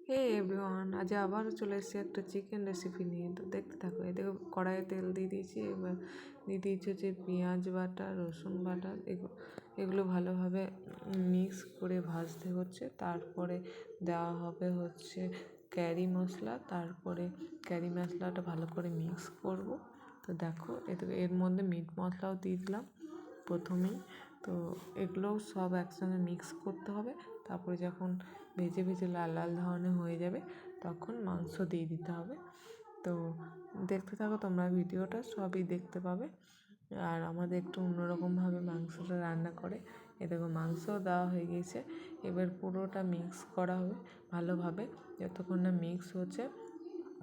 হে everyone, আজ আবারও চলে এসেছি একটা চিকেন রেসিপি নিয়ে। তো দেখতে থাকো। এই দেখো, কড়াইয়ে তেল দিয়ে দিয়েছি। এবার দিয়ে দিয়েছি হচ্ছে পেঁয়াজ বাটা, রসুন বাটা, এগুলো ভালোভাবে মিক্স করে ভাজতে হচ্ছে। তারপরে দেওয়া হবে হচ্ছে ক্যারি মশলা। তারপরে ক্যারি মশলাটা ভালো করে মিক্স করব। তো দেখো, এর মধ্যে মিট মশলাও দিয়ে দিলাম প্রথমেই। তো এগুলোও সব একসঙ্গে মিক্স করতে হবে। তারপরে যখন ভেজে ভেজে লাল লাল ধরনের হয়ে যাবে তখন মাংস দিয়ে দিতে হবে। তো দেখতে থাকো তোমরা, ভিডিওটা সবই দেখতে পাবে। আর আমাদের একটু অন্যরকমভাবে মাংসটা রান্না করে। এ দেখো, মাংসও দেওয়া হয়ে গিয়েছে। এবার পুরোটা মিক্স করা হবে ভালোভাবে। যতক্ষণ না মিক্স হচ্ছে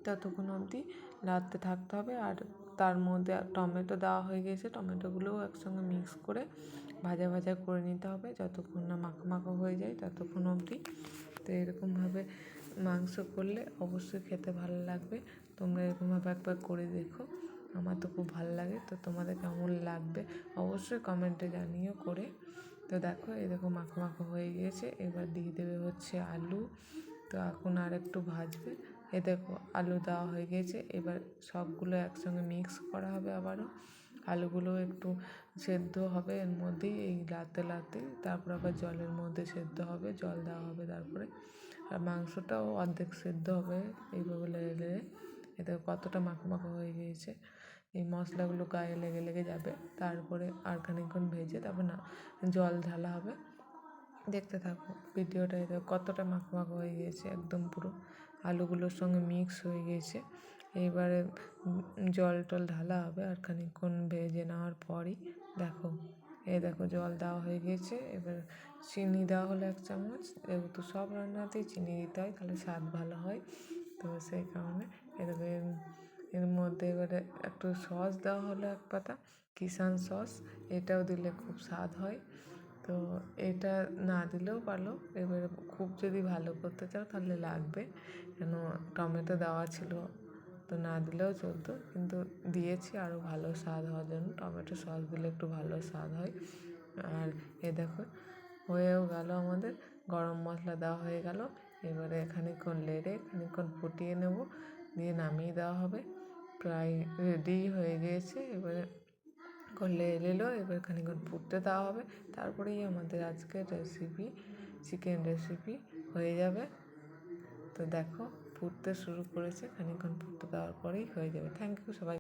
ততক্ষণ অবধি নাড়তে থাকতে হবে। আর তার মধ্যে টমেটো দেওয়া হয়ে গেছে, টমেটোগুলোও একসঙ্গে মিক্স করে ভাজা ভাজা করে নিতে হবে যতক্ষণ না মাখো মাখো হয়ে যায় ততক্ষণ অবধি। তো এরকমভাবে মাংস করলে অবশ্যই খেতে ভালো লাগবে। তোমরা এরকমভাবে একবার করে দেখো, আমার তো খুব ভালো লাগে। তো তোমাদের কেমন লাগবে অবশ্যই কমেন্টে জানিও করে। তো দেখো, এরকম মাখো মাখো হয়ে গিয়েছে। এবার দিয়ে দেবে হচ্ছে আলু। তো এখন আর একটু ভাজবে। এ দেখো, আলু দেওয়া হয়ে গিয়েছে। এবার সবগুলো একসঙ্গে মিক্স করা হবে আবারও। আলুগুলো একটু সেদ্ধ হবে এর মধ্যেই, এই লাড়তে লাড়তেই। তারপর আবার জলের মধ্যে সেদ্ধ হবে, জল দেওয়া হবে তারপরে। আর মাংসটাও অর্ধেক সেদ্ধ হবে এইভাবে লেড়ে লেড়ে। এতে কতটা মাখো মাখো হয়ে গিয়েছে। এই মশলাগুলো গায়ে লেগে লেগে যাবে। তারপরে আর খানিকক্ষণ ভেজে তারপর না জল ঢালা হবে। দেখতে থাকো ভিডিওটা। এতে কতটা মাখো মাখো হয়ে গিয়েছে, একদম পুরো আলুগুলোর সঙ্গে মিক্স হয়ে গিয়েছে। এইবারে জল টল ঢালা হবে আর খানিকক্ষণ ভেজে নেওয়ার পরই। দেখো, দেখো জল দেওয়া হয়ে গিয়েছে। এবার চিনি দেওয়া হলো 1 চামচ। যেহেতু সব রান্নাতেই চিনি দিতে হয়, তাহলে স্বাদ ভালো হয়। তো সেই কারণে এভাবে এর মধ্যে এবারে একটু সস দেওয়া হলো 1 পাতা, কিষান সস। এটাও দিলে খুব স্বাদ হয়। তো এটা না দিলেও ভালো। এবারে খুব যদি ভালো করতে চাও তাহলে লাগবে, কেন টমেটো দেওয়া ছিল। তো না দিলেও চলতো, কিন্তু দিয়েছি আরও ভালো স্বাদ হওয়ার জন্য। টমেটো সস দিলে একটু ভালো স্বাদ হয়। আর দেখো, হয়েও গেল আমাদের। গরম মশলা দেওয়া হয়ে গেল। এবারে খানিকক্ষণ লেড়ে খানিকক্ষণ ফুটিয়ে নেব, দিয়ে নামিয়ে দেওয়া হবে। প্রায় রেডি হয়ে গিয়েছে। এবারে লেলো, এবার খানিকক্ষণ ফুটতে দেওয়া হবে। তারপরেই আমাদের আজকের রেসিপি, চিকেন রেসিপি হয়ে যাবে। তো দেখো, ফুটতে শুরু করেছে। খানিকক্ষণ ফুটতে দেওয়ার পরেই হয়ে যাবে। থ্যাংক ইউ সবাই।